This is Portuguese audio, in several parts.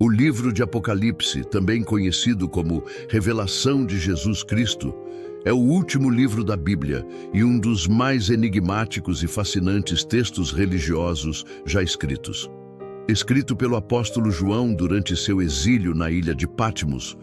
O livro de Apocalipse, também conhecido como Revelação de Jesus Cristo, é o último livro da Bíblia e um dos mais enigmáticos e fascinantes textos religiosos já escritos. Escrito pelo apóstolo João durante seu exílio na ilha de Patmos,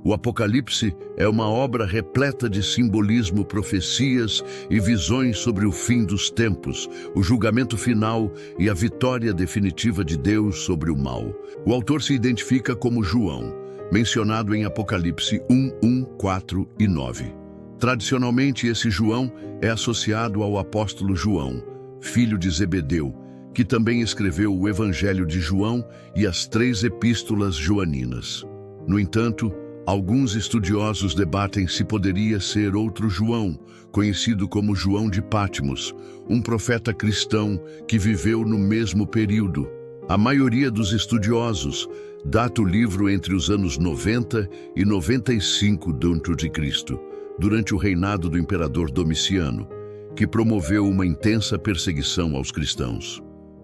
o Apocalipse é uma obra repleta de simbolismo, profecias e visões sobre o fim dos tempos, o julgamento final e a vitória definitiva de Deus sobre o mal. O autor se identifica como João, mencionado em Apocalipse 1, 4 e 9. Tradicionalmente, esse João é associado ao apóstolo João, filho de Zebedeu, que também escreveu o Evangelho de João e as 3 epístolas joaninas. No entanto, alguns estudiosos debatem se poderia ser outro João, conhecido como João de Patmos, um profeta cristão que viveu no mesmo período. A maioria dos estudiosos data o livro entre os anos 90 e 95 d.C., durante o reinado do imperador Domiciano, que promoveu uma intensa perseguição aos cristãos.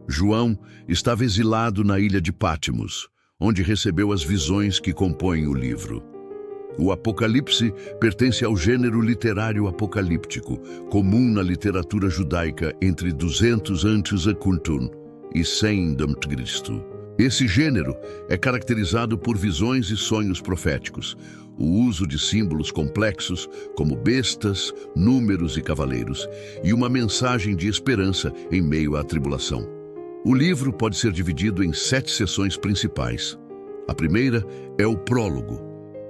João estava exilado na ilha de Patmos, onde recebeu as visões que compõem o livro. O Apocalipse pertence ao gênero literário apocalíptico, comum na literatura judaica entre 200 a.C. e 100 d.C. Esse gênero é caracterizado por visões e sonhos proféticos, o uso de símbolos complexos como bestas, números e cavaleiros, e uma mensagem de esperança em meio à tribulação. O livro pode ser dividido em 7 seções principais. A primeira é o prólogo,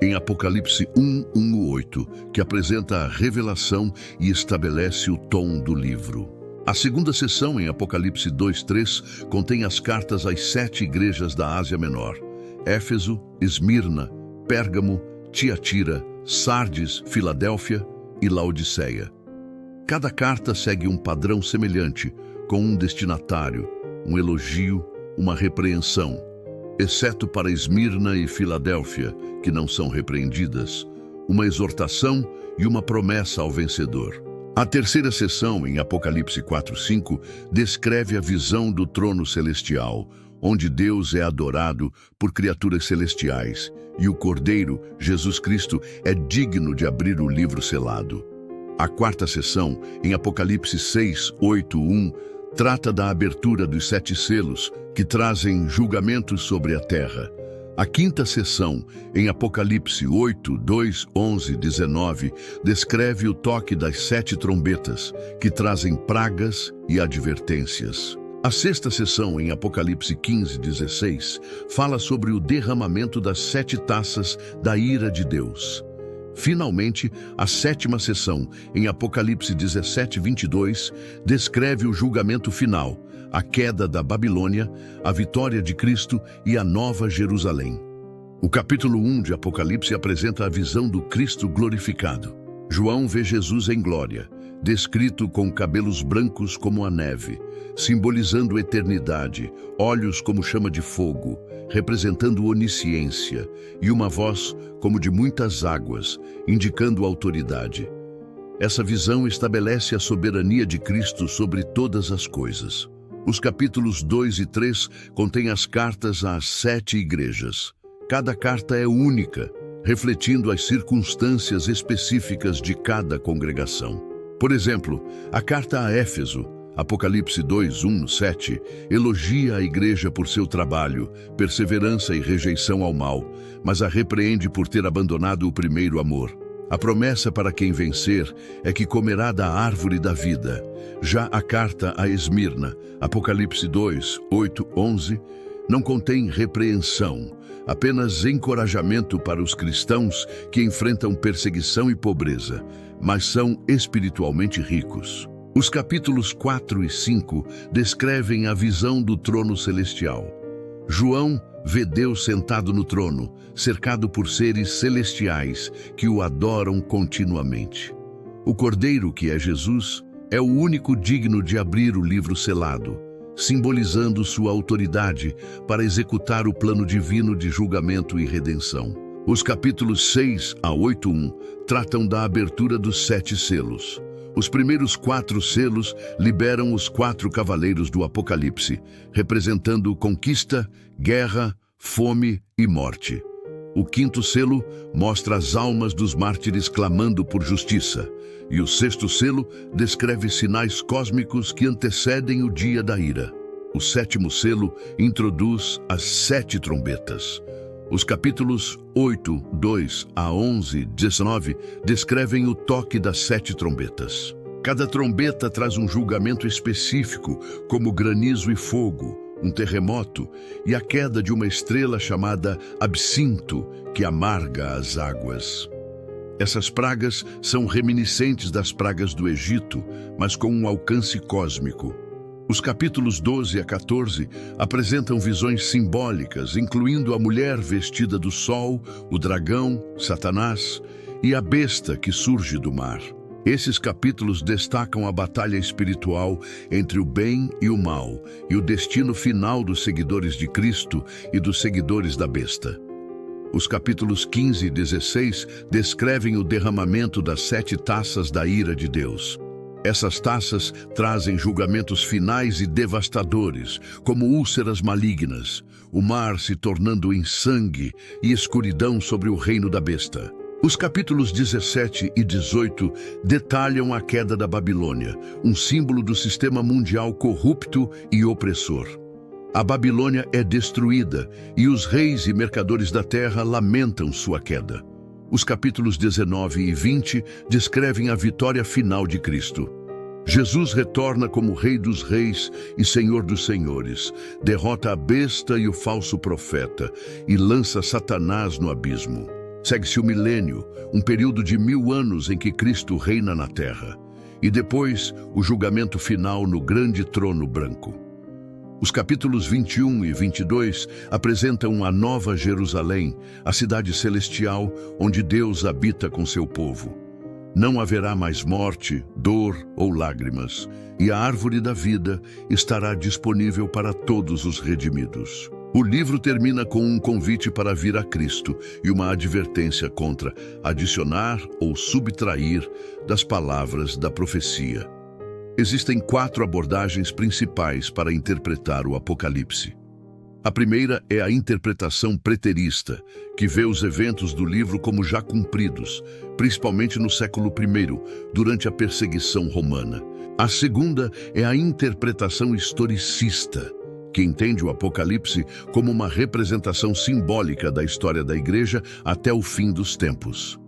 em Apocalipse 1:8, que apresenta a revelação e estabelece o tom do livro. A segunda seção, em Apocalipse 2:3, contém as cartas às 7 igrejas da Ásia Menor: Éfeso, Esmirna, Pérgamo, Tiatira, Sardes, Filadélfia e Laodiceia. Cada carta segue um padrão semelhante, com um destinatário, um elogio, uma repreensão, exceto para Esmirna e Filadélfia, que não são repreendidas, uma exortação e uma promessa ao vencedor. A terceira seção, em Apocalipse 4:5, descreve a visão do trono celestial, onde Deus é adorado por criaturas celestiais, e o Cordeiro, Jesus Cristo, é digno de abrir o livro selado. A quarta seção, em Apocalipse 6:8-1, trata da abertura dos 7 selos, que trazem julgamentos sobre a terra. A quinta seção, em Apocalipse 8:2, 11, 19, descreve o toque das 7 trombetas, que trazem pragas e advertências. A sexta seção, em Apocalipse 15:16, fala sobre o derramamento das 7 taças da ira de Deus. Finalmente, a 7ª seção, em Apocalipse 17:22, descreve o julgamento final, a queda da Babilônia, a vitória de Cristo e a Nova Jerusalém. O capítulo 1 de Apocalipse apresenta a visão do Cristo glorificado. João vê Jesus em glória, descrito com cabelos brancos como a neve, simbolizando eternidade, olhos como chama de fogo, representando onisciência, e uma voz como de muitas águas, indicando autoridade. Essa visão estabelece a soberania de Cristo sobre todas as coisas. Os capítulos 2 e 3 contêm as cartas às 7 igrejas. Cada carta é única, refletindo as circunstâncias específicas de cada congregação. Por exemplo, a carta a Éfeso, Apocalipse 2:1-7, elogia a igreja por seu trabalho, perseverança e rejeição ao mal, mas a repreende por ter abandonado o primeiro amor. A promessa para quem vencer é que comerá da árvore da vida. Já a carta a Esmirna, Apocalipse 2:8-11, não contém repreensão, apenas encorajamento para os cristãos que enfrentam perseguição e pobreza, mas são espiritualmente ricos. Os capítulos 4 e 5 descrevem a visão do trono celestial. João vê Deus sentado no trono, cercado por seres celestiais que o adoram continuamente. O Cordeiro, que é Jesus, é o único digno de abrir o livro selado, simbolizando sua autoridade para executar o plano divino de julgamento e redenção. Os capítulos 6 a 8:1 tratam da abertura dos 7 selos. Os primeiros 4 selos liberam os 4 cavaleiros do Apocalipse, representando conquista, guerra, fome e morte. O quinto selo mostra as almas dos mártires clamando por justiça, e o sexto selo descreve sinais cósmicos que antecedem o dia da ira. O sétimo selo introduz as 7 trombetas. Os capítulos 8, 2 a 11, 19 descrevem o toque das 7 trombetas. Cada trombeta traz um julgamento específico, como granizo e fogo, um terremoto e a queda de uma estrela chamada absinto, que amarga as águas. Essas pragas são reminiscentes das pragas do Egito, mas com um alcance cósmico. Os capítulos 12 a 14 apresentam visões simbólicas, incluindo a mulher vestida do sol, o dragão, Satanás, e a besta que surge do mar. Esses capítulos destacam a batalha espiritual entre o bem e o mal, e o destino final dos seguidores de Cristo e dos seguidores da besta. Os capítulos 15 e 16 descrevem o derramamento das 7 taças da ira de Deus. Essas taças trazem julgamentos finais e devastadores, como úlceras malignas, o mar se tornando em sangue e escuridão sobre o reino da besta. Os capítulos 17 e 18 detalham a queda da Babilônia, um símbolo do sistema mundial corrupto e opressor. A Babilônia é destruída e os reis e mercadores da terra lamentam sua queda. Os capítulos 19 e 20 descrevem a vitória final de Cristo. Jesus retorna como Rei dos Reis e Senhor dos Senhores, derrota a besta e o falso profeta e lança Satanás no abismo. Segue-se o milênio, um período de 1000 anos em que Cristo reina na terra, e depois o julgamento final no grande trono branco. Os capítulos 21 e 22 apresentam a Nova Jerusalém, a cidade celestial onde Deus habita com seu povo. Não haverá mais morte, dor ou lágrimas, e a árvore da vida estará disponível para todos os redimidos. O livro termina com um convite para vir a Cristo e uma advertência contra adicionar ou subtrair das palavras da profecia. Existem 4 abordagens principais para interpretar o Apocalipse. A primeira é a interpretação preterista, que vê os eventos do livro como já cumpridos, principalmente no século I, durante a perseguição romana. A segunda é a interpretação historicista, que entende o Apocalipse como uma representação simbólica da história da Igreja até o fim dos tempos.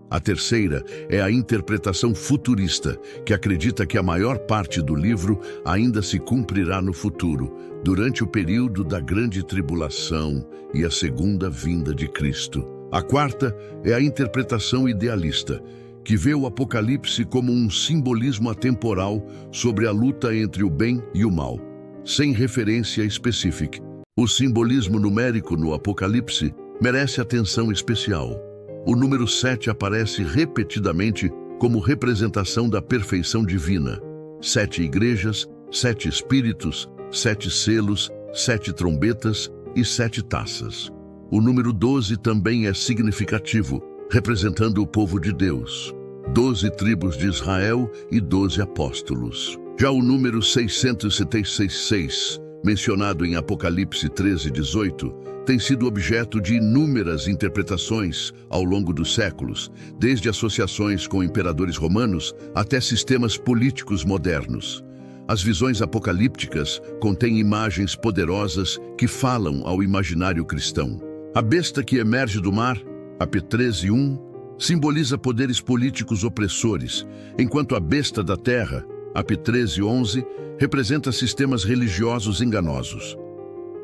A terceira é a interpretação futurista, que acredita que a maior parte do livro ainda se cumprirá no futuro, durante o período da Grande Tribulação e a segunda vinda de Cristo. A quarta é a interpretação idealista, que vê o Apocalipse como um simbolismo atemporal sobre a luta entre o bem e o mal, sem referência específica. O simbolismo numérico no Apocalipse merece atenção especial. O número 7 aparece repetidamente como representação da perfeição divina. 7 igrejas, 7 espíritos, 7 selos, 7 trombetas e 7 taças. O número 12 também é significativo, representando o povo de Deus. 12 tribos de Israel e 12 apóstolos. Já o número 666, mencionado em Apocalipse 13:18, tem sido objeto de inúmeras interpretações ao longo dos séculos, desde associações com imperadores romanos até sistemas políticos modernos. As visões apocalípticas contêm imagens poderosas que falam ao imaginário cristão. A besta que emerge do mar, AP 13:1, simboliza poderes políticos opressores, enquanto a besta da terra, AP 13:11, representa sistemas religiosos enganosos.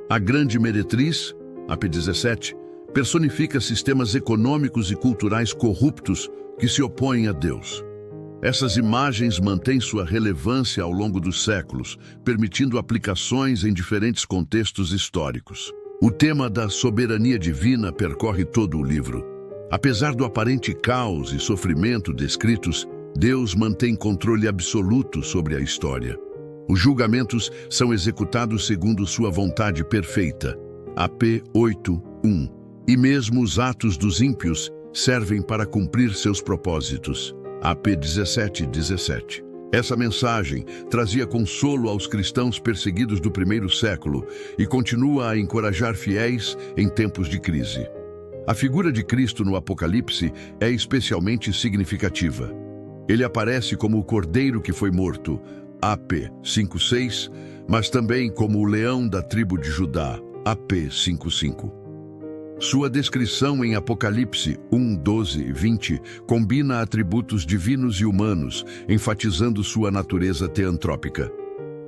A grande meretriz, AP 17, personifica sistemas econômicos e culturais corruptos que se opõem a Deus. Essas imagens mantêm sua relevância ao longo dos séculos, permitindo aplicações em diferentes contextos históricos. O tema da soberania divina percorre todo o livro. Apesar do aparente caos e sofrimento descritos, Deus mantém controle absoluto sobre a história. Os julgamentos são executados segundo sua vontade perfeita, AP 8:1, e mesmo os atos dos ímpios servem para cumprir seus propósitos, AP 17:17. Essa mensagem trazia consolo aos cristãos perseguidos do primeiro século e continua a encorajar fiéis em tempos de crise. A figura de Cristo no Apocalipse é especialmente significativa. Ele aparece como o cordeiro que foi morto, AP 5:6, mas também como o leão da tribo de Judá, AP 5:5. Sua descrição em Apocalipse 1:12 e 20 combina atributos divinos e humanos, enfatizando sua natureza teantrópica.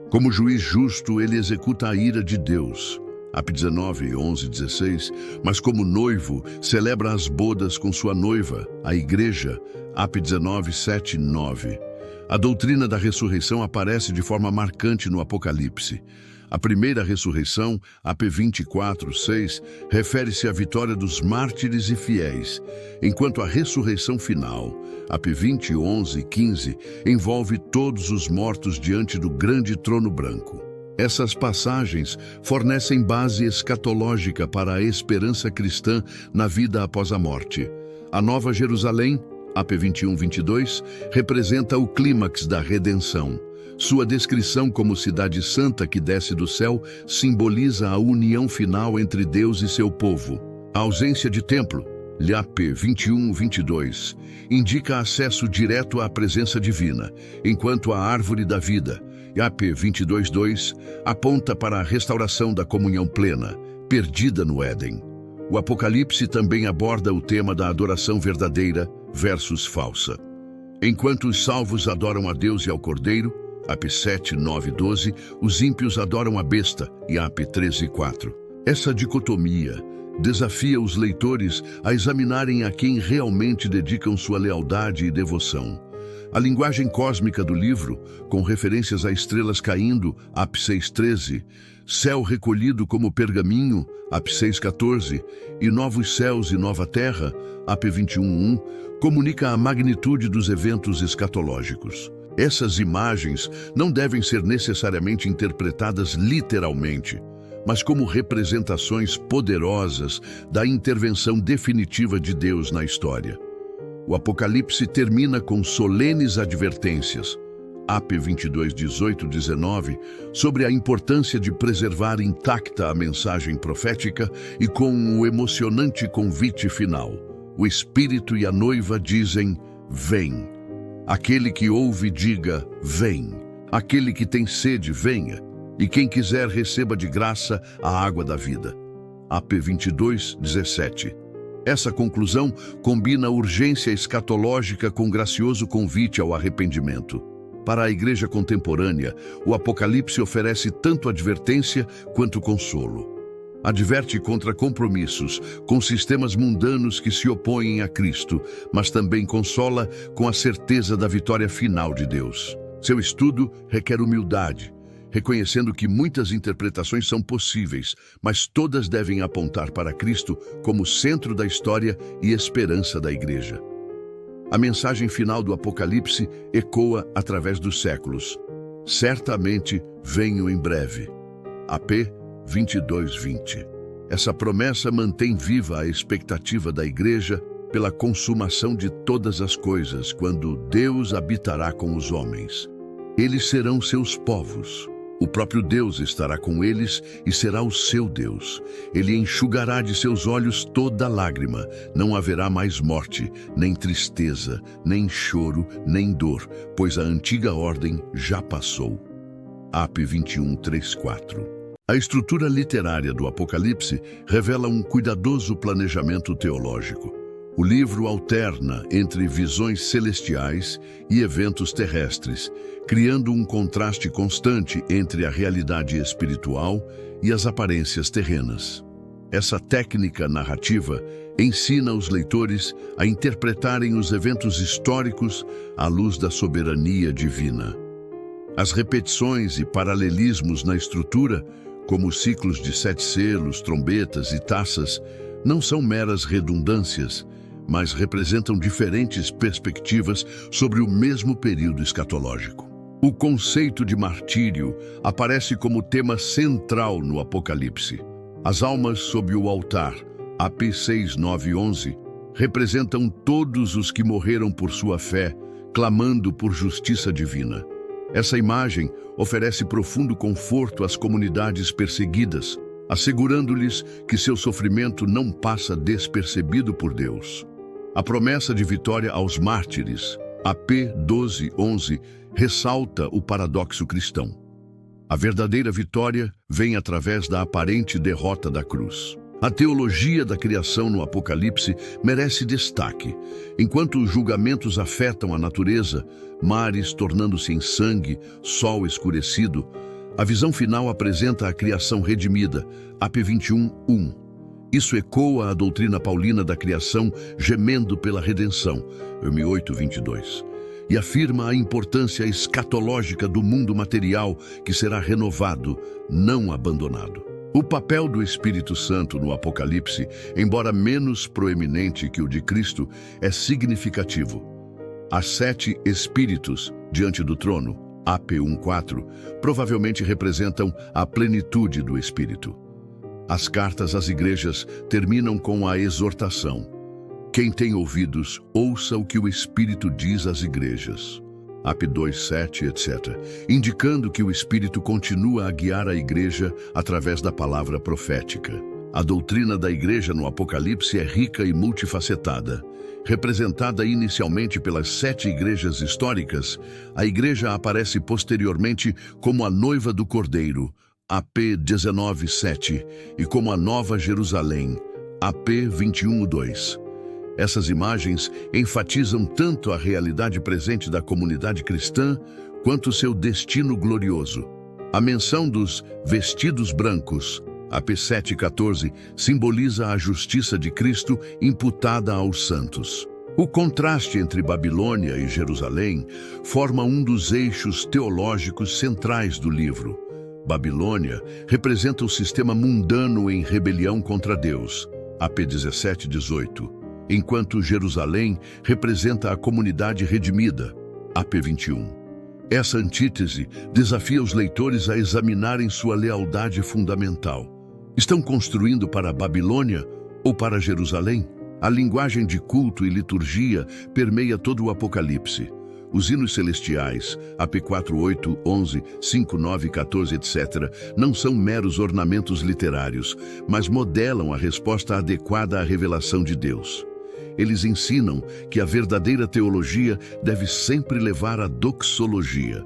Como juiz justo, ele executa a ira de Deus, AP 19, 11, 16, mas como noivo, celebra as bodas com sua noiva, a igreja, AP 19, 7, 9. A doutrina da ressurreição aparece de forma marcante no Apocalipse. A primeira ressurreição, AP 24, 6, refere-se à vitória dos mártires e fiéis, enquanto a ressurreição final, AP 20, 11 e 15, envolve todos os mortos diante do grande trono branco. Essas passagens fornecem base escatológica para a esperança cristã na vida após a morte. A Nova Jerusalém, AP 21, 22, representa o clímax da redenção. Sua descrição como cidade santa que desce do céu simboliza a união final entre Deus e seu povo. A ausência de templo, AP 21, 22, indica acesso direto à presença divina, enquanto a árvore da vida, AP 22, 2, aponta para a restauração da comunhão plena, perdida no Éden. O Apocalipse também aborda o tema da adoração verdadeira versus falsa. Enquanto os salvos adoram a Deus e ao Cordeiro, AP 7, 9 e 12, os ímpios adoram a besta, e AP 13 e 4. Essa dicotomia desafia os leitores a examinarem a quem realmente dedicam sua lealdade e devoção. A linguagem cósmica do livro, com referências a estrelas caindo, AP 6:13, céu recolhido como pergaminho, AP 6:14, e novos céus e nova terra, AP 21:1, comunica a magnitude dos eventos escatológicos. Essas imagens não devem ser necessariamente interpretadas literalmente, mas como representações poderosas da intervenção definitiva de Deus na história. O Apocalipse termina com solenes advertências, AP 22, 18, 19, sobre a importância de preservar intacta a mensagem profética e com o emocionante convite final. O Espírito e a noiva dizem, vem. Aquele que ouve, diga, vem. Aquele que tem sede, venha. E quem quiser, receba de graça a água da vida. AP 22, 17. Essa conclusão combina a urgência escatológica com gracioso convite ao arrependimento. Para a igreja contemporânea, o Apocalipse oferece tanto advertência quanto consolo. Adverte contra compromissos com sistemas mundanos que se opõem a Cristo, mas também consola com a certeza da vitória final de Deus. Seu estudo requer humildade, reconhecendo que muitas interpretações são possíveis, mas todas devem apontar para Cristo como centro da história e esperança da igreja. A mensagem final do Apocalipse ecoa através dos séculos. Certamente venho em breve. AP 22, 20. Essa promessa mantém viva a expectativa da igreja pela consumação de todas as coisas, quando Deus habitará com os homens. Eles serão seus povos. O próprio Deus estará com eles e será o seu Deus. Ele enxugará de seus olhos toda lágrima. Não haverá mais morte, nem tristeza, nem choro, nem dor, pois a antiga ordem já passou. AP 21, 3, 4. A estrutura literária do Apocalipse revela um cuidadoso planejamento teológico. O livro alterna entre visões celestiais e eventos terrestres, criando um contraste constante entre a realidade espiritual e as aparências terrenas. Essa técnica narrativa ensina os leitores a interpretarem os eventos históricos à luz da soberania divina. As repetições e paralelismos na estrutura, como os ciclos de 7 selos, trombetas e taças, não são meras redundâncias, mas representam diferentes perspectivas sobre o mesmo período escatológico. O conceito de martírio aparece como tema central no Apocalipse. As almas sob o altar, AP 6, 9 e 11, representam todos os que morreram por sua fé, clamando por justiça divina. Essa imagem oferece profundo conforto às comunidades perseguidas, assegurando-lhes que seu sofrimento não passa despercebido por Deus. A promessa de vitória aos mártires, AP 12:11, ressalta o paradoxo cristão. A verdadeira vitória vem através da aparente derrota da cruz. A teologia da criação no Apocalipse merece destaque. Enquanto os julgamentos afetam a natureza, mares tornando-se em sangue, sol escurecido, a visão final apresenta a criação redimida, AP 21:1. Isso ecoa a doutrina paulina da criação gemendo pela redenção, M 8:22. E afirma a importância escatológica do mundo material que será renovado, não abandonado. O papel do Espírito Santo no Apocalipse, embora menos proeminente que o de Cristo, é significativo. As 7 espíritos diante do trono, AP 1:4, provavelmente representam a plenitude do Espírito. As cartas às igrejas terminam com a exortação: quem tem ouvidos, ouça o que o Espírito diz às igrejas. AP 2:7, etc., indicando que o Espírito continua a guiar a igreja através da palavra profética. A doutrina da igreja no Apocalipse é rica e multifacetada. Representada inicialmente pelas 7 igrejas históricas, a igreja aparece posteriormente como a noiva do Cordeiro, AP 19:7, e como a Nova Jerusalém, AP 21:2. Essas imagens enfatizam tanto a realidade presente da comunidade cristã quanto seu destino glorioso. A menção dos vestidos brancos, AP 7:14, simboliza a justiça de Cristo imputada aos santos. O contraste entre Babilônia e Jerusalém forma um dos eixos teológicos centrais do livro. Babilônia representa o sistema mundano em rebelião contra Deus, AP 17:18. Enquanto Jerusalém representa a comunidade redimida, AP 21. Essa antítese desafia os leitores a examinarem sua lealdade fundamental. Estão construindo para a Babilônia ou para Jerusalém? A linguagem de culto e liturgia permeia todo o Apocalipse. Os hinos celestiais, AP 4:8, 11, 5, 9, 14, etc., não são meros ornamentos literários, mas modelam a resposta adequada à revelação de Deus. Eles ensinam que a verdadeira teologia deve sempre levar à doxologia.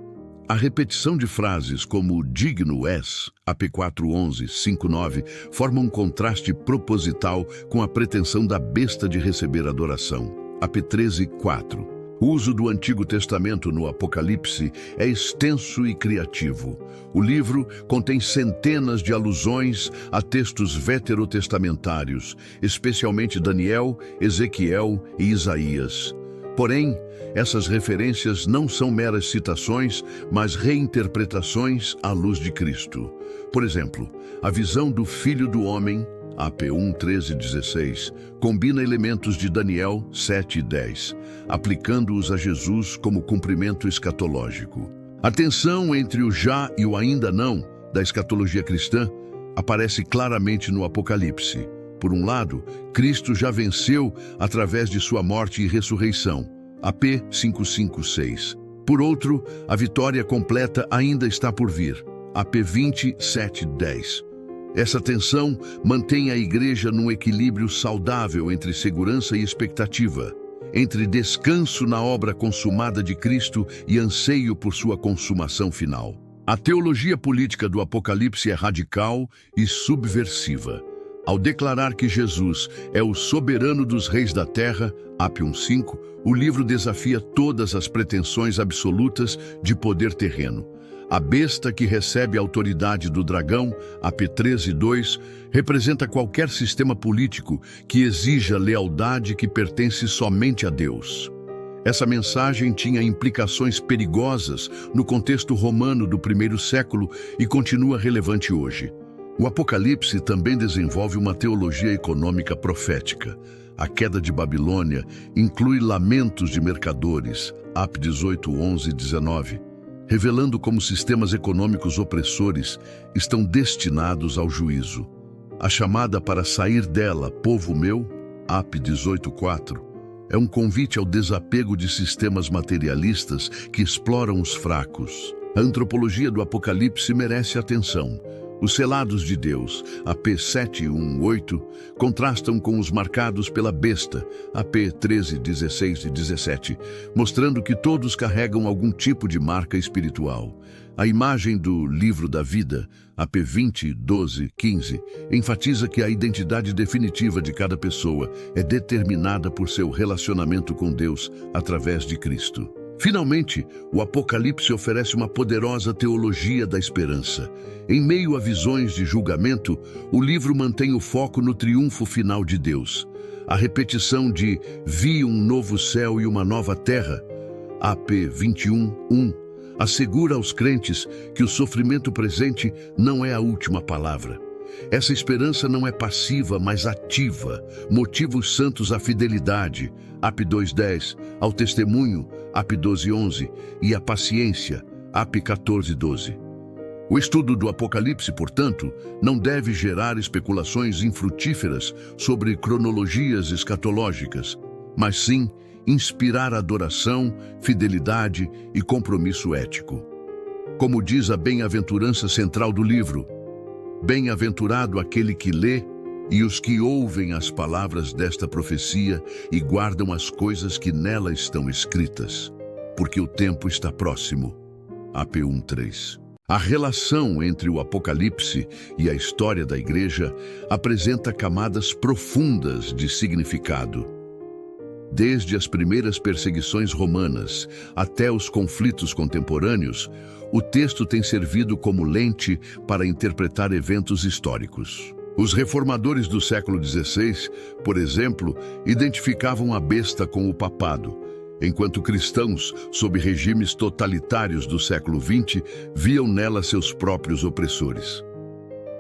A repetição de frases como digno és, AP 4:11, 5:9, forma um contraste proposital com a pretensão da besta de receber adoração, AP 13:4. O uso do Antigo Testamento no Apocalipse é extenso e criativo. O livro contém centenas de alusões a textos veterotestamentários, especialmente Daniel, Ezequiel e Isaías. Porém, essas referências não são meras citações, mas reinterpretações à luz de Cristo. Por exemplo, a visão do Filho do Homem, AP 1:13-16, combina elementos de Daniel 7:10, aplicando-os a Jesus como cumprimento escatológico. A tensão entre o já e o ainda não da escatologia cristã aparece claramente no Apocalipse. Por um lado, Cristo já venceu através de sua morte e ressurreição, AP 5:5-6. Por outro, a vitória completa ainda está por vir, AP 20:7-10. Essa tensão mantém a igreja num equilíbrio saudável entre segurança e expectativa, entre descanso na obra consumada de Cristo e anseio por sua consumação final. A teologia política do Apocalipse é radical e subversiva. Ao declarar que Jesus é o soberano dos reis da terra, AP 1:5, o livro desafia todas as pretensões absolutas de poder terreno. A besta que recebe a autoridade do dragão, AP 13:2, representa qualquer sistema político que exija lealdade que pertence somente a Deus. Essa mensagem tinha implicações perigosas no contexto romano do primeiro século e continua relevante hoje. O Apocalipse também desenvolve uma teologia econômica profética. A queda de Babilônia inclui lamentos de mercadores, AP 18:11-19, revelando como sistemas econômicos opressores estão destinados ao juízo. A chamada para sair dela, povo meu, AP 18:4, é um convite ao desapego de sistemas materialistas que exploram os fracos. A antropologia do Apocalipse merece atenção. Os selados de Deus, AP 7:1-8, contrastam com os marcados pela besta, AP 13:16 e 17, mostrando que todos carregam algum tipo de marca espiritual. A imagem do livro da vida, AP 20:12-15, enfatiza que a identidade definitiva de cada pessoa é determinada por seu relacionamento com Deus através de Cristo. Finalmente, o Apocalipse oferece uma poderosa teologia da esperança. Em meio a visões de julgamento, o livro mantém o foco no triunfo final de Deus. A repetição de "Vi um novo céu e uma nova terra", AP 21:1, assegura aos crentes que o sofrimento presente não é a última palavra. Essa esperança não é passiva, mas ativa, motiva os santos à fidelidade, AP 2:10, ao testemunho, AP 12:11, e à paciência, AP 14:12. O estudo do Apocalipse, portanto, não deve gerar especulações infrutíferas sobre cronologias escatológicas, mas sim inspirar adoração, fidelidade e compromisso ético. Como diz a bem-aventurança central do livro, bem-aventurado aquele que lê e os que ouvem as palavras desta profecia e guardam as coisas que nela estão escritas, porque o tempo está próximo. AP 1:3. A relação entre o Apocalipse e a história da Igreja apresenta camadas profundas de significado. Desde as primeiras perseguições romanas até os conflitos contemporâneos, o texto tem servido como lente para interpretar eventos históricos. Os reformadores do século XVI, por exemplo, identificavam a besta com o papado, enquanto cristãos, sob regimes totalitários do século XX, viam nela seus próprios opressores.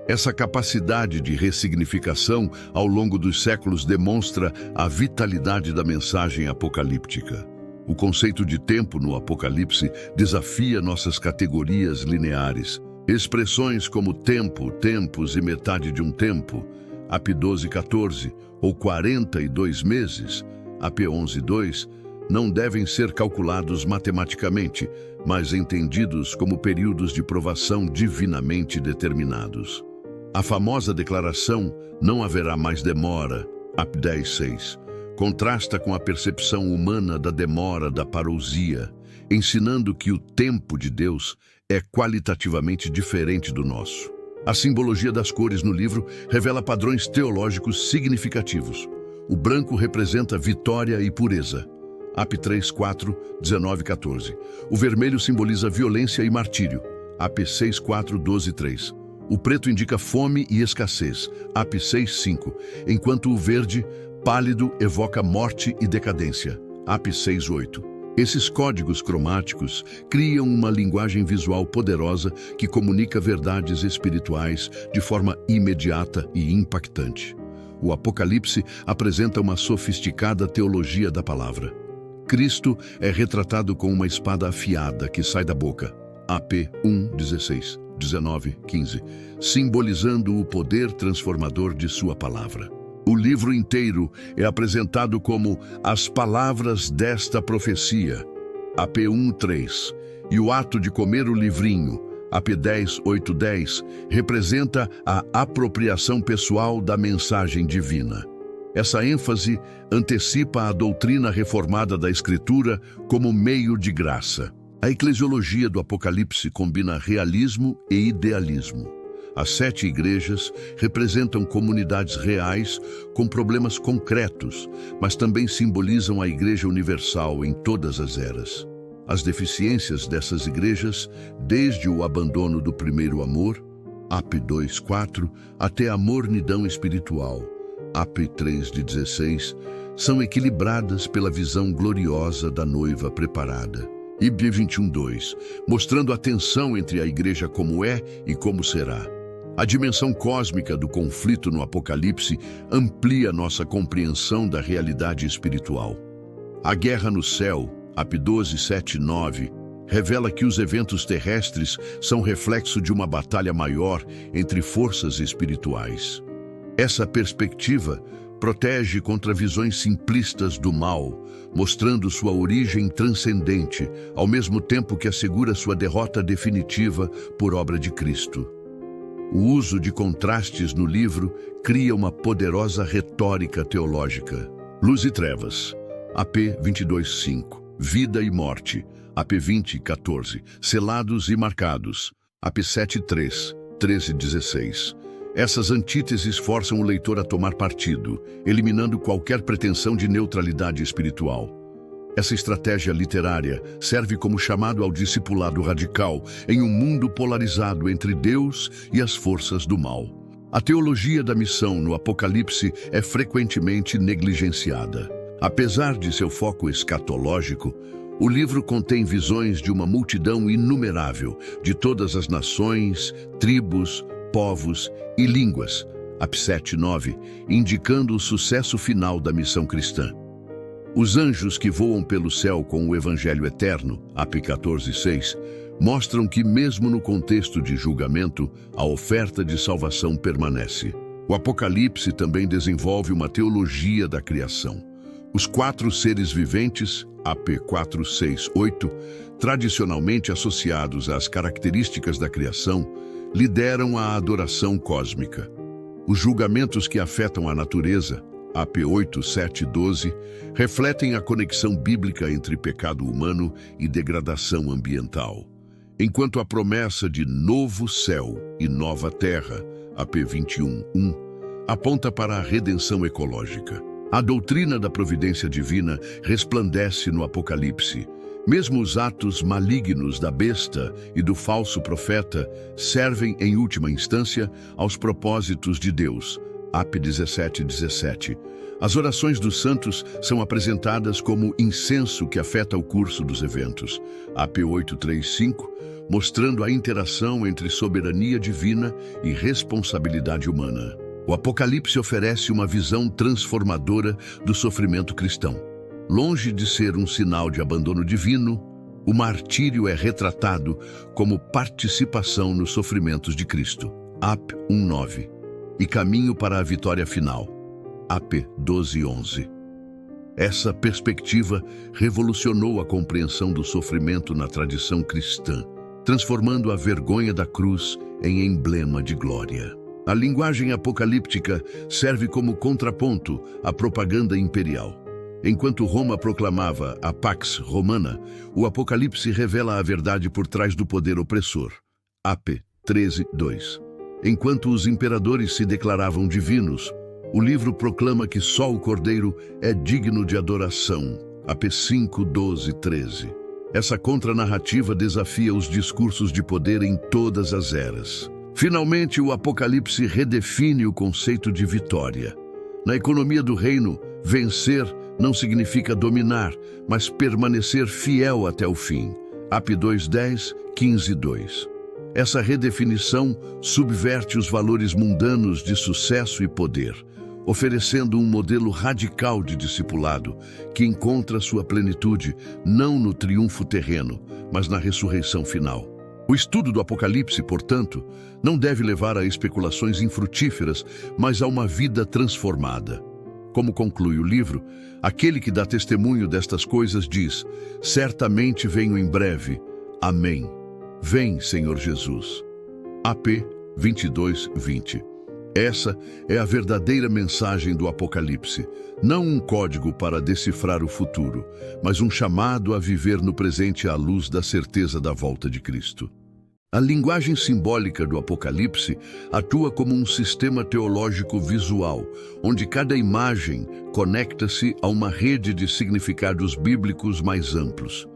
Essa capacidade de ressignificação ao longo dos séculos demonstra a vitalidade da mensagem apocalíptica. O conceito de tempo no Apocalipse desafia nossas categorias lineares. Expressões como tempo, tempos e metade de um tempo, AP 12:14, ou 42 meses, AP 11:2, não devem ser calculados matematicamente, mas entendidos como períodos de provação divinamente determinados. A famosa declaração "não haverá mais demora", AP 10:6, contrasta com a percepção humana da demora da parousia, ensinando que o tempo de Deus é qualitativamente diferente do nosso. A simbologia das cores no livro revela padrões teológicos significativos. O branco representa vitória e pureza, AP 3:4, 19:14. O vermelho simboliza violência e martírio, AP 6:4, 12:3. O preto indica fome e escassez, AP 6:5, enquanto o verde, pálido, evoca morte e decadência, AP 6:8. Esses códigos cromáticos criam uma linguagem visual poderosa que comunica verdades espirituais de forma imediata e impactante. O Apocalipse apresenta uma sofisticada teologia da palavra. Cristo é retratado com uma espada afiada que sai da boca, AP 1:16, 19, 15, simbolizando o poder transformador de sua palavra. O livro inteiro é apresentado como as palavras desta profecia, AP 1:3, e o ato de comer o livrinho, AP 10:8-10, representa a apropriação pessoal da mensagem divina. Essa ênfase antecipa a doutrina reformada da Escritura como meio de graça. A eclesiologia do Apocalipse combina realismo e idealismo. As 7 igrejas representam comunidades reais com problemas concretos, mas também simbolizam a Igreja Universal em todas as eras. As deficiências dessas igrejas, desde o abandono do primeiro amor, AP 2:4, até a mornidão espiritual, AP 3:16, são equilibradas pela visão gloriosa da noiva preparada. IB 21:2, mostrando a tensão entre a igreja como é e como será. A dimensão cósmica do conflito no Apocalipse amplia nossa compreensão da realidade espiritual. A guerra no céu, AP 12:7-9, revela que os eventos terrestres são reflexo de uma batalha maior entre forças espirituais. Essa perspectiva protege contra visões simplistas do mal, mostrando sua origem transcendente, ao mesmo tempo que assegura sua derrota definitiva por obra de Cristo. O uso de contrastes no livro cria uma poderosa retórica teológica. Luz e trevas, AP 22:5. Vida e morte, AP 20:14. Selados e marcados, AP 7:3, 13:16. Essas antíteses forçam o leitor a tomar partido, eliminando qualquer pretensão de neutralidade espiritual. Essa estratégia literária serve como chamado ao discipulado radical em um mundo polarizado entre Deus e as forças do mal. A teologia da missão no Apocalipse é frequentemente negligenciada. Apesar de seu foco escatológico, o livro contém visões de uma multidão inumerável de todas as nações, tribos, povos e línguas, AP 7:9, indicando o sucesso final da missão cristã. Os anjos que voam pelo céu com o Evangelho eterno, AP 14:6, mostram que mesmo no contexto de julgamento, a oferta de salvação permanece. O Apocalipse também desenvolve uma teologia da criação. Os 4 seres viventes, AP 4:6-8, tradicionalmente associados às características da criação, lideram a adoração cósmica. Os julgamentos que afetam a natureza, AP 8:7-12, refletem a conexão bíblica entre pecado humano e degradação ambiental, enquanto a promessa de novo céu e nova terra, AP 21:1, aponta para a redenção ecológica. A doutrina da providência divina resplandece no Apocalipse. Mesmo os atos malignos da besta e do falso profeta servem, em última instância, aos propósitos de Deus, AP 17:17. As orações dos santos são apresentadas como incenso que afeta o curso dos eventos, AP 8:3-5, mostrando a interação entre soberania divina e responsabilidade humana. O Apocalipse oferece uma visão transformadora do sofrimento cristão. Longe de ser um sinal de abandono divino, o martírio é retratado como participação nos sofrimentos de Cristo, AP 1:9, e caminho para a vitória final, AP 12:11. Essa perspectiva revolucionou a compreensão do sofrimento na tradição cristã, transformando a vergonha da cruz em emblema de glória. A linguagem apocalíptica serve como contraponto à propaganda imperial. Enquanto Roma proclamava a Pax Romana, o Apocalipse revela a verdade por trás do poder opressor, AP 13:2. Enquanto os imperadores se declaravam divinos, o livro proclama que só o Cordeiro é digno de adoração, AP 5:12-13. Essa contranarrativa desafia os discursos de poder em todas as eras. Finalmente, o Apocalipse redefine o conceito de vitória. Na economia do reino, vencer não significa dominar, mas permanecer fiel até o fim. AP 2:10, 15:2. Essa redefinição subverte os valores mundanos de sucesso e poder, oferecendo um modelo radical de discipulado que encontra sua plenitude não no triunfo terreno, mas na ressurreição final. O estudo do Apocalipse, portanto, não deve levar a especulações infrutíferas, mas a uma vida transformada. Como conclui o livro, aquele que dá testemunho destas coisas diz: certamente venho em breve. Amém. Vem, Senhor Jesus. AP 22:20. Essa é a verdadeira mensagem do Apocalipse, não um código para decifrar o futuro, mas um chamado a viver no presente à luz da certeza da volta de Cristo. A linguagem simbólica do Apocalipse atua como um sistema teológico visual, onde cada imagem conecta-se a uma rede de significados bíblicos mais amplos.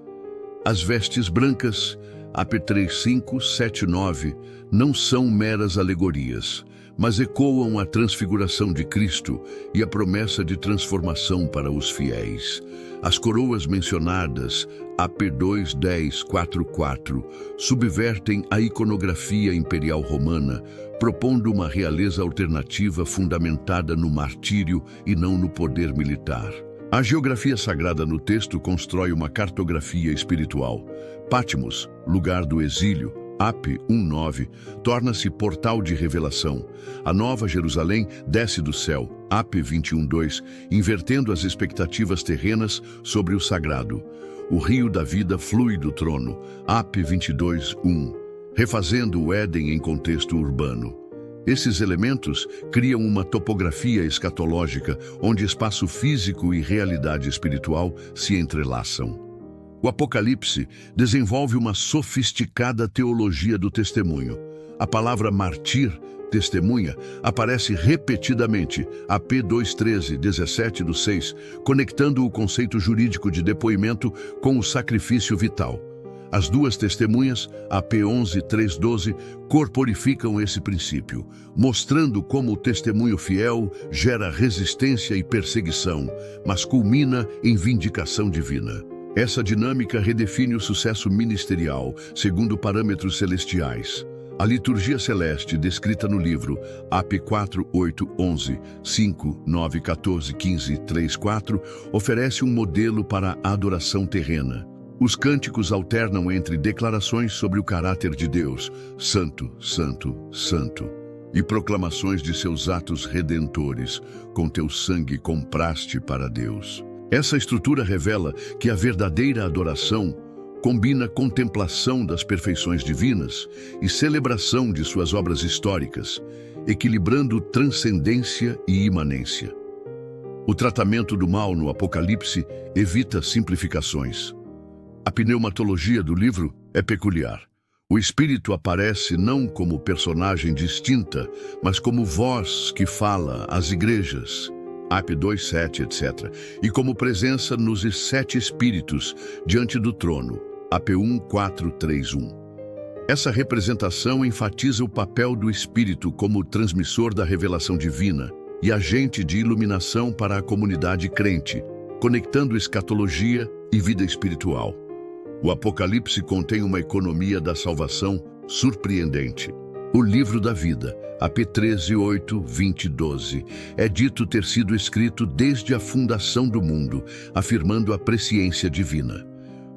As vestes brancas, AP 3:5, 7:9, não são meras alegorias, mas ecoam a transfiguração de Cristo e a promessa de transformação para os fiéis. As coroas mencionadas, AP 2:10, 4:4, subvertem a iconografia imperial romana, propondo uma realeza alternativa fundamentada no martírio e não no poder militar. A geografia sagrada no texto constrói uma cartografia espiritual. Patmos, lugar do exílio, AP 1:9, torna-se portal de revelação. A Nova Jerusalém desce do céu, AP 21:2, invertendo as expectativas terrenas sobre o sagrado. O rio da vida flui do trono, AP 22:1, refazendo o Éden em contexto urbano. Esses elementos criam uma topografia escatológica onde espaço físico e realidade espiritual se entrelaçam. O Apocalipse desenvolve uma sofisticada teologia do testemunho. A palavra martir, testemunha, aparece repetidamente, AP 2:13, 17/6, conectando o conceito jurídico de depoimento com o sacrifício vital. As duas testemunhas, AP 11:3-12, corporificam esse princípio, mostrando como o testemunho fiel gera resistência e perseguição, mas culmina em vindicação divina. Essa dinâmica redefine o sucesso ministerial, segundo parâmetros celestiais. A liturgia celeste, descrita no livro AP 4:8-11, 5:9-14-15-3-4, oferece um modelo para a adoração terrena. Os cânticos alternam entre declarações sobre o caráter de Deus, Santo, Santo, Santo, e proclamações de seus atos redentores, com teu sangue compraste para Deus. Essa estrutura revela que a verdadeira adoração combina contemplação das perfeições divinas e celebração de suas obras históricas, equilibrando transcendência e imanência. O tratamento do mal no Apocalipse evita simplificações. A pneumatologia do livro é peculiar. O Espírito aparece não como personagem distinta, mas como voz que fala às igrejas, AP 2:7, etc., e como presença nos 7 Espíritos diante do trono, AP 1:4-3-1. Essa representação enfatiza o papel do Espírito como transmissor da revelação divina e agente de iluminação para a comunidade crente, conectando escatologia e vida espiritual. O Apocalipse contém uma economia da salvação surpreendente. O livro da vida, AP 13:8-20-12, é dito ter sido escrito desde a fundação do mundo, afirmando a presciência divina.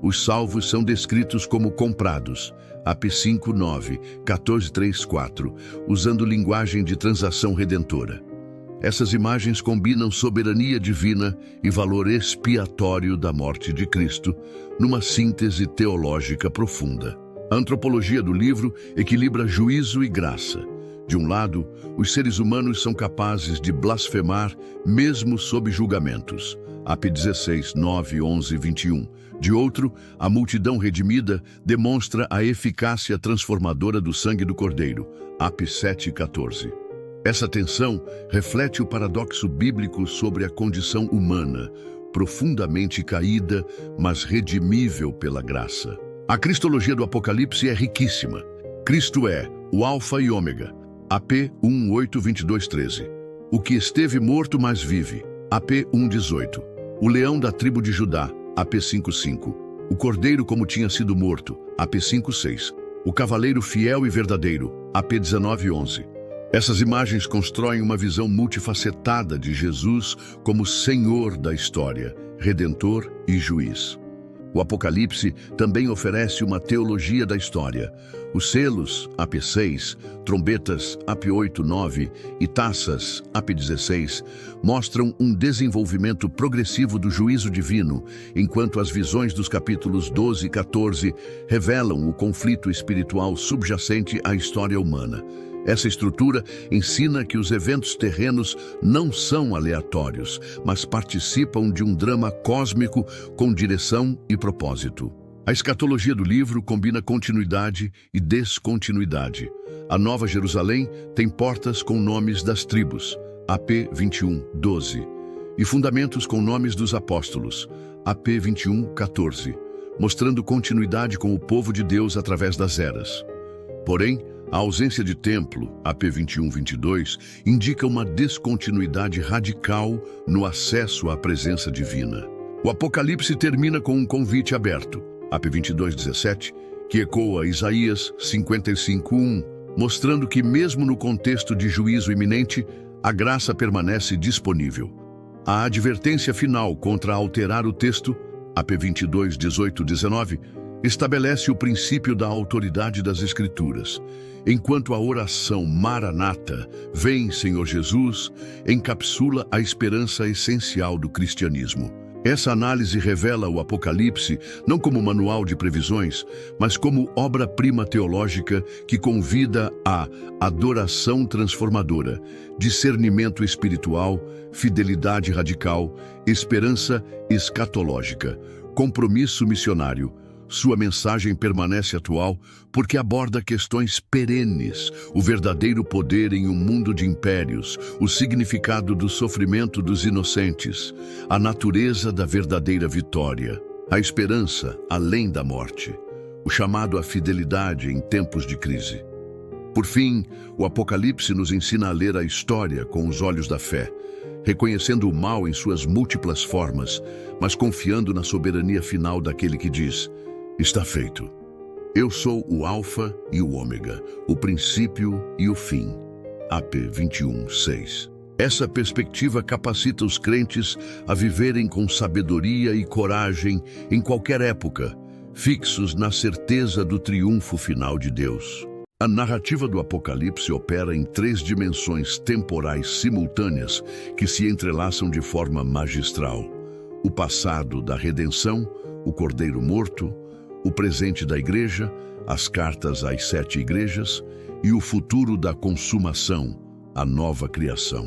Os salvos são descritos como comprados, AP 5:9, 14:3-4, usando linguagem de transação redentora. Essas imagens combinam soberania divina e valor expiatório da morte de Cristo, numa síntese teológica profunda. A antropologia do livro equilibra juízo e graça. De um lado, os seres humanos são capazes de blasfemar mesmo sob julgamentos, AP 16:9, 11 e 21. De outro, a multidão redimida demonstra a eficácia transformadora do sangue do Cordeiro, AP 7:14. Essa tensão reflete o paradoxo bíblico sobre a condição humana, profundamente caída, mas redimível pela graça. A cristologia do Apocalipse é riquíssima. Cristo é o Alfa e Ômega, AP 1:8-22-13. O que esteve morto, mas vive, AP 1:18. O leão da tribo de Judá, AP 5:5. O cordeiro como tinha sido morto, AP 5:6. O cavaleiro fiel e verdadeiro, AP 19:11. Essas imagens constroem uma visão multifacetada de Jesus como Senhor da história, Redentor e Juiz. O Apocalipse também oferece uma teologia da história. Os selos, AP 6, trombetas, AP 8-9 e taças, AP 16, mostram um desenvolvimento progressivo do juízo divino, enquanto as visões dos capítulos 12 e 14 revelam o conflito espiritual subjacente à história humana. Essa estrutura ensina que os eventos terrenos não são aleatórios, mas participam de um drama cósmico com direção e propósito. A escatologia do livro combina continuidade e descontinuidade. A Nova Jerusalém tem portas com nomes das tribos, AP 21:12, e fundamentos com nomes dos apóstolos, AP 21:14, mostrando continuidade com o povo de Deus através das eras. Porém, a ausência de templo, AP 21:22, indica uma descontinuidade radical no acesso à presença divina. O Apocalipse termina com um convite aberto, AP 22:17, que ecoa Isaías 55:1, mostrando que mesmo no contexto de juízo iminente, a graça permanece disponível. A advertência final contra alterar o texto, AP 22:18-19, Estabelece o princípio da autoridade das Escrituras, enquanto a oração Maranata, vem, Senhor Jesus, encapsula a esperança essencial do cristianismo. Essa análise revela o Apocalipse não como manual de previsões, mas como obra-prima teológica que convida à adoração transformadora, discernimento espiritual, fidelidade radical, esperança escatológica, compromisso missionário. Sua mensagem permanece atual porque aborda questões perenes, o verdadeiro poder em um mundo de impérios, o significado do sofrimento dos inocentes, a natureza da verdadeira vitória, a esperança além da morte, o chamado à fidelidade em tempos de crise. Por fim, o Apocalipse nos ensina a ler a história com os olhos da fé, reconhecendo o mal em suas múltiplas formas, mas confiando na soberania final daquele que diz: está feito. Eu sou o Alfa e o Ômega, o princípio e o fim. AP 21:6. Essa perspectiva capacita os crentes a viverem com sabedoria e coragem em qualquer época, fixos na certeza do triunfo final de Deus. A narrativa do Apocalipse opera em 3 dimensões temporais simultâneas que se entrelaçam de forma magistral: o passado da redenção, o Cordeiro morto, o presente da igreja, as cartas às 7 igrejas, e o futuro da consumação, a nova criação.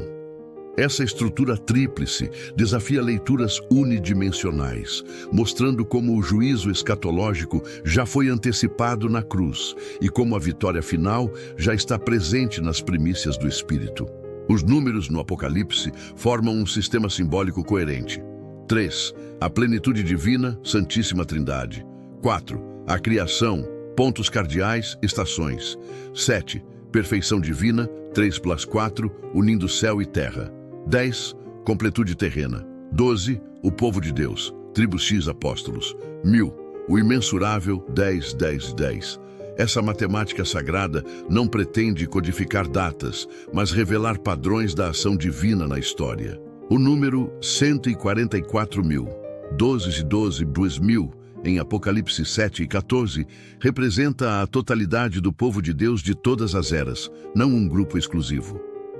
Essa estrutura tríplice desafia leituras unidimensionais, mostrando como o juízo escatológico já foi antecipado na cruz e como a vitória final já está presente nas primícias do Espírito. Os números no Apocalipse formam um sistema simbólico coerente. 3. A plenitude divina, Santíssima Trindade. 4. A criação, pontos cardeais, estações. 7. Perfeição divina, 3+4, unindo céu e terra. 10. Completude terrena. 12. O povo de Deus, tribo X apóstolos. 1000. O imensurável, 10, 10, 10. Essa matemática sagrada não pretende codificar datas, mas revelar padrões da ação divina na história. O número 144.000, 12 e 12, 2000, em Apocalipse 7 e 14, representa a totalidade do povo de Deus de todas as eras, não um grupo exclusivo.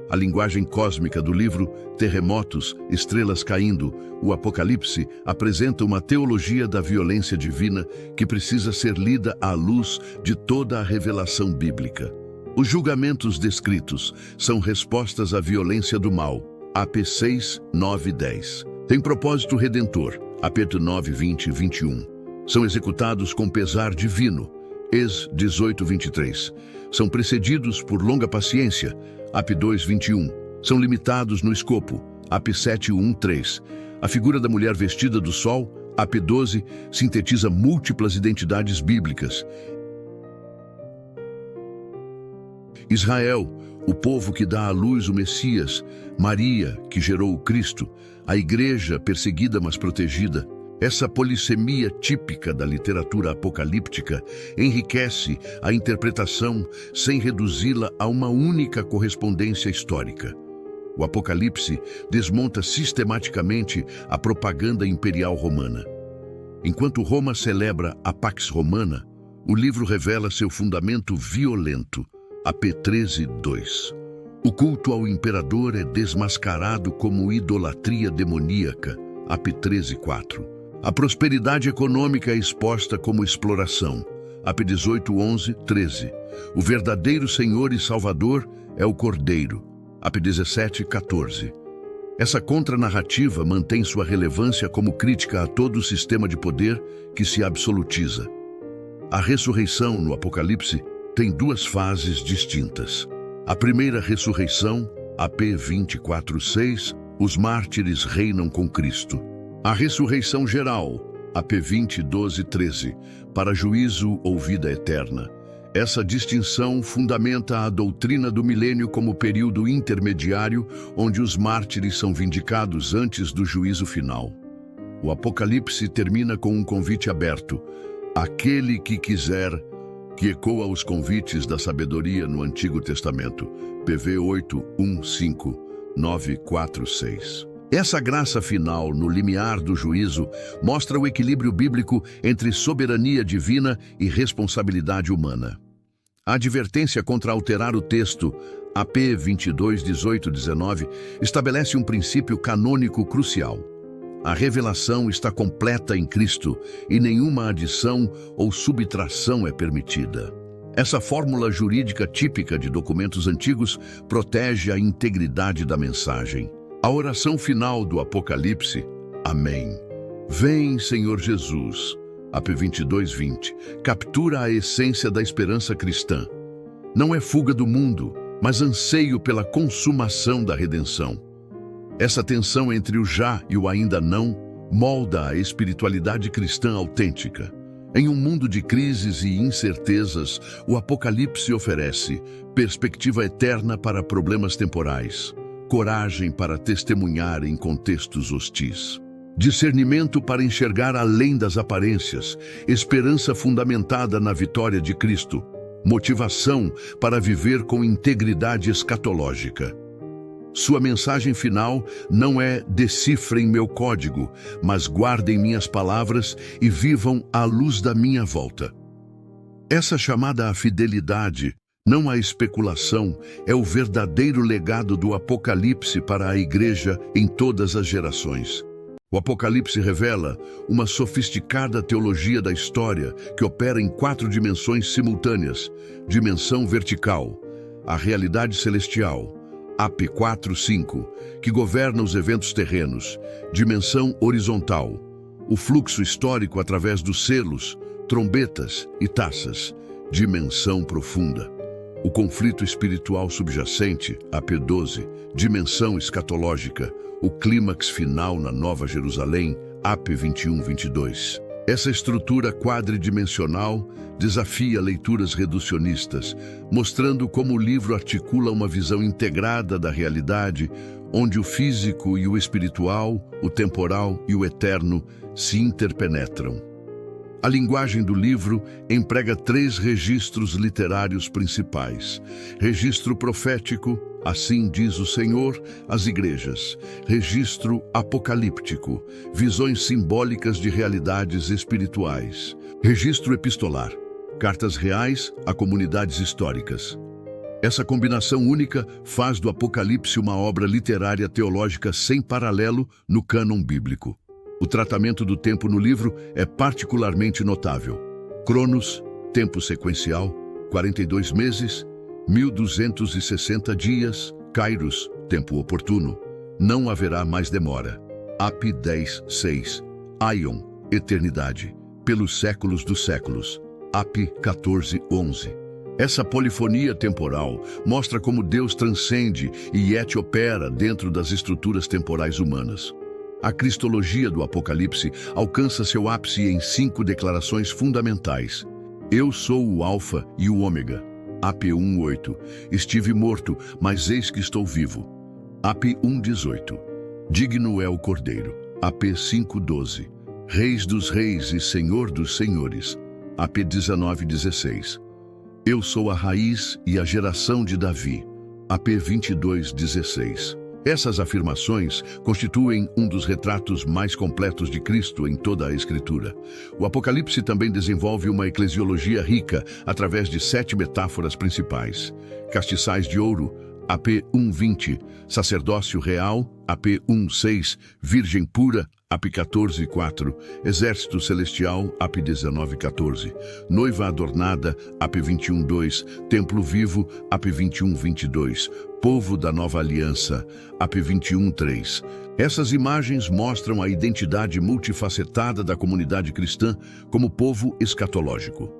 A linguagem cósmica do livro Terremotos, Estrelas Caindo, o Apocalipse, apresenta uma teologia da violência divina que precisa ser lida à luz de toda a revelação bíblica. Os julgamentos descritos são respostas à violência do mal, AP 6, 9 e 10. Tem propósito redentor, AP 9, 20 e 21. São executados com pesar divino, Ex 18, 23. São precedidos por longa paciência, AP 2, 21. São limitados no escopo, AP 7, 1, 3. A figura da mulher vestida do sol, AP 12, sintetiza múltiplas identidades bíblicas. Israel, o povo que dá à luz o Messias, Maria, que gerou o Cristo, a igreja perseguida mas protegida. Essa polissemia típica da literatura apocalíptica enriquece a interpretação sem reduzi-la a uma única correspondência histórica. O Apocalipse desmonta sistematicamente a propaganda imperial romana. Enquanto Roma celebra a Pax Romana, o livro revela seu fundamento violento, AP 13, 2. O culto ao imperador é desmascarado como idolatria demoníaca, AP 13, 4. A prosperidade econômica é exposta como exploração, AP 18, 11, 13. O verdadeiro Senhor e Salvador é o Cordeiro, AP 17, 14. Essa contranarrativa mantém sua relevância como crítica a todo o sistema de poder que se absolutiza. A ressurreição no Apocalipse tem 2 fases distintas. A primeira ressurreição, AP 24, 6, os mártires reinam com Cristo. A ressurreição geral, AP 20, 12, 13, para juízo ou vida eterna. Essa distinção fundamenta a doutrina do milênio como período intermediário, onde os mártires são vindicados antes do juízo final. O Apocalipse termina com um convite aberto. Aquele que quiser, que ecoa os convites da sabedoria no Antigo Testamento, PV 8, 1, 5, 9, 4, 6. Essa graça final, no limiar do juízo, mostra o equilíbrio bíblico entre soberania divina e responsabilidade humana. A advertência contra alterar o texto, AP 22:18-19, estabelece um princípio canônico crucial. A revelação está completa em Cristo e nenhuma adição ou subtração é permitida. Essa fórmula jurídica típica de documentos antigos protege a integridade da mensagem. A oração final do Apocalipse, Amém. Vem, Senhor Jesus, AP 22:20, captura a essência da esperança cristã. Não é fuga do mundo, mas anseio pela consumação da redenção. Essa tensão entre o já e o ainda não molda a espiritualidade cristã autêntica. Em um mundo de crises e incertezas, o Apocalipse oferece perspectiva eterna para problemas temporais, coragem para testemunhar em contextos hostis, discernimento para enxergar além das aparências, esperança fundamentada na vitória de Cristo, motivação para viver com integridade escatológica. Sua mensagem final não é decifrem meu código, mas guardem minhas palavras e vivam à luz da minha volta. Essa chamada à fidelidade, não à especulação, é o verdadeiro legado do Apocalipse para a Igreja em todas as gerações. O Apocalipse revela uma sofisticada teologia da história que opera em 4 dimensões simultâneas: dimensão vertical, a realidade celestial, AP 4:5, que governa os eventos terrenos; dimensão horizontal, o fluxo histórico através dos selos, trombetas e taças; dimensão profunda, o conflito espiritual subjacente, AP 12, dimensão escatológica, o clímax final na Nova Jerusalém, AP 21-22. Essa estrutura quadridimensional desafia leituras reducionistas, mostrando como o livro articula uma visão integrada da realidade, onde o físico e o espiritual, o temporal e o eterno se interpenetram. A linguagem do livro emprega 3 registros literários principais: registro profético, assim diz o Senhor, às igrejas; registro apocalíptico, visões simbólicas de realidades espirituais; registro epistolar, cartas reais a comunidades históricas. Essa combinação única faz do Apocalipse uma obra literária teológica sem paralelo no cânon bíblico. O tratamento do tempo no livro é particularmente notável. Cronos, tempo sequencial, 42 meses, 1260 dias; Kairos, tempo oportuno, não haverá mais demora. AP 10:6, Aion, eternidade, pelos séculos dos séculos. AP 14:11. Essa polifonia temporal mostra como Deus transcende e opera dentro das estruturas temporais humanas. A cristologia do Apocalipse alcança seu ápice em 5 declarações fundamentais. Eu sou o Alfa e o Ômega. AP 1:8. Estive morto, mas eis que estou vivo. AP 1:18. Digno é o Cordeiro. AP 5:12. Reis dos reis e Senhor dos senhores. AP 19:16. Eu sou a raiz e a geração de Davi. AP 22:16. Essas afirmações constituem um dos retratos mais completos de Cristo em toda a Escritura. O Apocalipse também desenvolve uma eclesiologia rica através de 7 metáforas principais: castiçais de ouro, AP 1:20, sacerdócio real, AP 1:6, virgem pura, AP 14:4, exército celestial, AP 19:14, noiva adornada, AP 21:2, templo vivo, AP 21:22, povo da nova aliança, AP 21:3. Essas imagens mostram a identidade multifacetada da comunidade cristã como povo escatológico.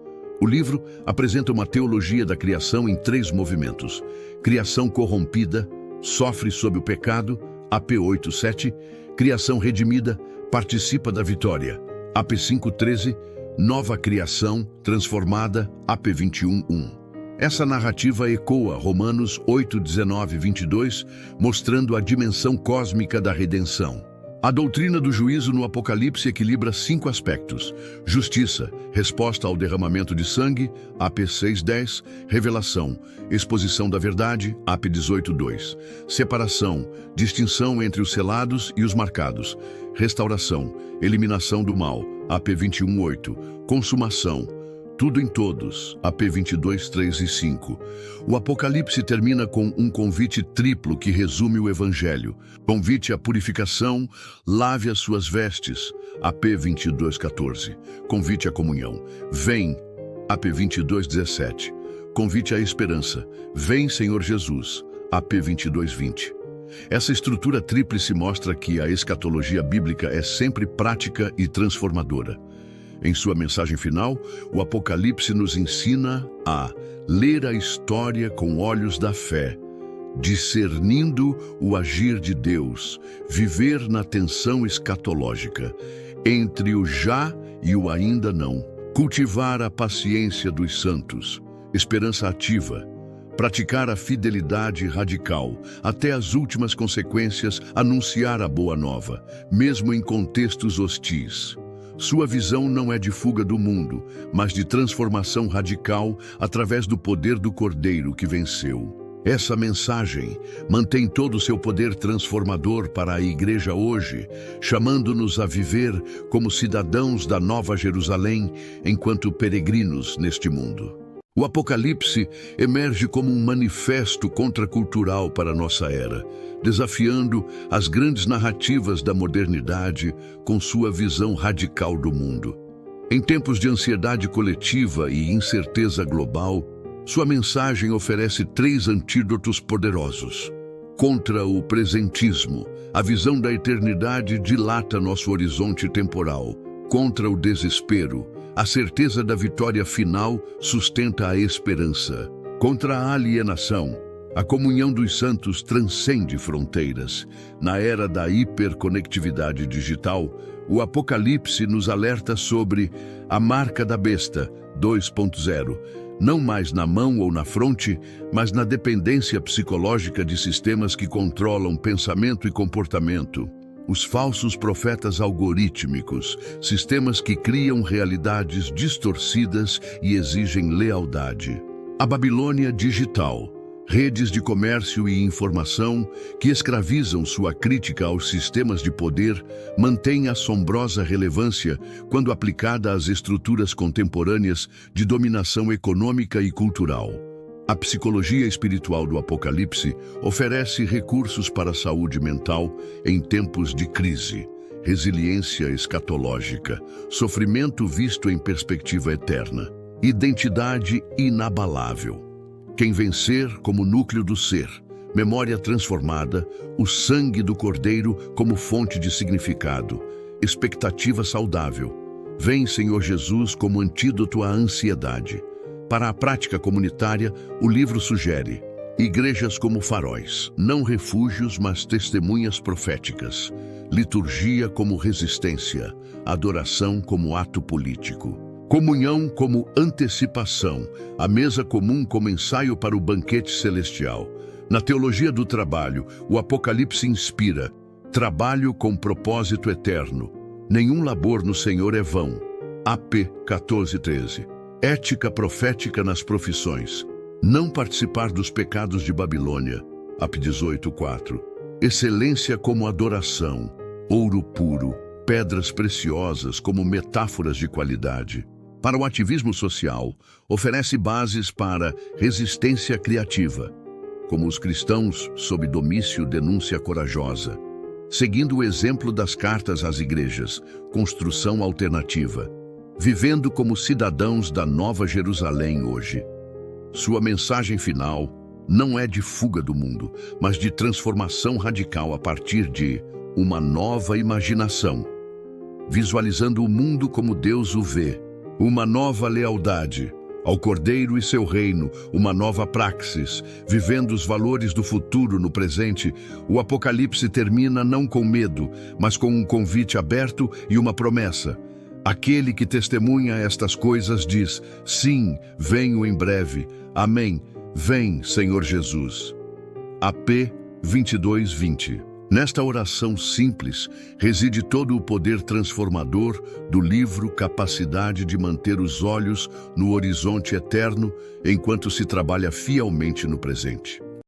O livro apresenta uma teologia da criação em 3 movimentos: criação corrompida, sofre sob o pecado, AP 8:7, criação redimida, participa da vitória, AP 5:13, nova criação, transformada, AP 21:1. Essa narrativa ecoa Romanos 8:19-22, mostrando a dimensão cósmica da redenção. A doutrina do juízo no Apocalipse equilibra 5 aspectos: justiça, resposta ao derramamento de sangue, AP 6:10, revelação, exposição da verdade, AP 18:2, separação, distinção entre os selados e os marcados, restauração, eliminação do mal, AP 21:8, consumação, tudo em todos, AP 22:3 e 5. O Apocalipse termina com um convite triplo que resume o Evangelho. Convite à purificação, lave as suas vestes, AP 22:14. Convite à comunhão, vem, AP 22:17. Convite à esperança, vem Senhor Jesus, AP 22:20. Essa estrutura tríplice mostra que a escatologia bíblica é sempre prática e transformadora. Em sua mensagem final, o Apocalipse nos ensina a ler a história com olhos da fé, discernindo o agir de Deus, viver na tensão escatológica, entre o já e o ainda não, cultivar a paciência dos santos, esperança ativa, praticar a fidelidade radical, até as últimas consequências, anunciar a boa nova, mesmo em contextos hostis. Sua visão não é de fuga do mundo, mas de transformação radical através do poder do Cordeiro que venceu. Essa mensagem mantém todo o seu poder transformador para a Igreja hoje, chamando-nos a viver como cidadãos da Nova Jerusalém enquanto peregrinos neste mundo. O Apocalipse emerge como um manifesto contracultural para a nossa era, desafiando as grandes narrativas da modernidade com sua visão radical do mundo. Em tempos de ansiedade coletiva e incerteza global, sua mensagem oferece 3 antídotos poderosos. Contra o presentismo, a visão da eternidade dilata nosso horizonte temporal. Contra o desespero, a certeza da vitória final sustenta a esperança. Contra a alienação, a comunhão dos santos transcende fronteiras. Na era da hiperconectividade digital, o Apocalipse nos alerta sobre a marca da besta 2.0, não mais na mão ou na fronte, mas na dependência psicológica de sistemas que controlam pensamento e comportamento. Os falsos profetas algorítmicos, sistemas que criam realidades distorcidas e exigem lealdade. A Babilônia digital, redes de comércio e informação que escravizam sua crítica aos sistemas de poder, mantém assombrosa relevância quando aplicada às estruturas contemporâneas de dominação econômica e cultural. A psicologia espiritual do Apocalipse oferece recursos para a saúde mental em tempos de crise, resiliência escatológica, sofrimento visto em perspectiva eterna, identidade inabalável. Quem vencer como núcleo do ser, memória transformada, o sangue do Cordeiro como fonte de significado, expectativa saudável. Vem, Senhor Jesus, como antídoto à ansiedade. Para a prática comunitária, o livro sugere igrejas como faróis, não refúgios, mas testemunhas proféticas, liturgia como resistência, adoração como ato político, comunhão como antecipação, a mesa comum como ensaio para o banquete celestial. Na teologia do trabalho, o Apocalipse inspira trabalho com propósito eterno. Nenhum labor no Senhor é vão. AP 14:13. Ética profética nas profissões. Não participar dos pecados de Babilônia. AP 18:4. Excelência como adoração. Ouro puro. Pedras preciosas como metáforas de qualidade. Para o ativismo social, oferece bases para resistência criativa, como os cristãos sob domício denúncia corajosa. Seguindo o exemplo das cartas às igrejas, construção alternativa. Vivendo como cidadãos da Nova Jerusalém hoje. Sua mensagem final não é de fuga do mundo, mas de transformação radical a partir de uma nova imaginação. Visualizando o mundo como Deus o vê. Uma nova lealdade ao Cordeiro e seu reino, uma nova praxis, vivendo os valores do futuro no presente. O Apocalipse termina não com medo, mas com um convite aberto e uma promessa. Aquele que testemunha estas coisas diz: sim, venho em breve. Amém. Vem, Senhor Jesus. AP 22:20. Nesta oração simples reside todo o poder transformador do livro, capacidade de manter os olhos no horizonte eterno enquanto se trabalha fielmente no presente.